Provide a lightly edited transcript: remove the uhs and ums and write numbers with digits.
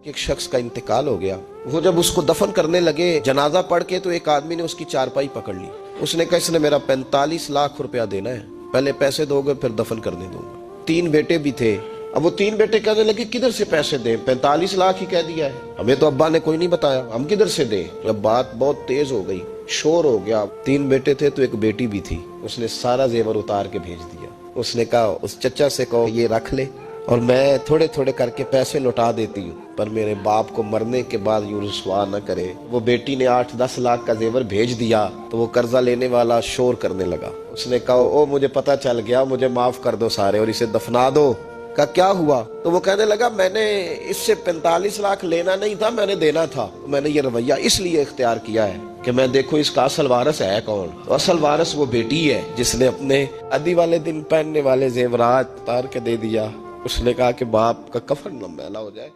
एक शख्स का इंतकाल हो गया। वो जब उसको दफन करने लगे, जनाजा पढ़ के, तो एक आदमी ने उसकी चारपाई पकड़ ली। उसने कहा इसने मेरा 45 लाख रुपया देना है, पहले पैसे दोगे फिर दफन करने दूंगा। 3 बेटे भी थे। अब वो 3 बेटे कहने लगे किधर से पैसे दें, 45 लाख ही कह दिया है, हमें तो अब्बा ने कोई नहीं बताया, हम किधर से दें। जब बात बहुत तेज हो गई, शोर हो गया। 3 बेटे थे तो एक बेटी भी थी। उसने सारा जेवर उतार के भेज दिया। उसने कहा उस चचा से कहो ये रख ले और मैं थोड़े थोड़े करके पैसे लौटा देती हूँ, पर मेरे बाप को मरने के बाद यूं रुसवा न करे। वो बेटी ने 8-10 लाख का जेवर भेज दिया तो वो कर्जा लेने वाला शोर करने लगा। उसने कहा ओ मुझे पता चल गया, मुझे माफ कर दो सारे और इसे दफना दो। का क्या हुआ? तो वो कहने लगा मैंने इससे 45 लाख लेना नहीं था, मैंने देना था। तो मैंने ये रवैया इसलिए इख्तियार किया है कि मैं देखो इसका असल वारिस है कौन। तो असल वारिस वो बेटी है जिसने अपने शादी वाले दिन पहनने वाले जेवरात उतार के दे दिया। उसने कहा कि बाप का कफन न मैला हो जाए।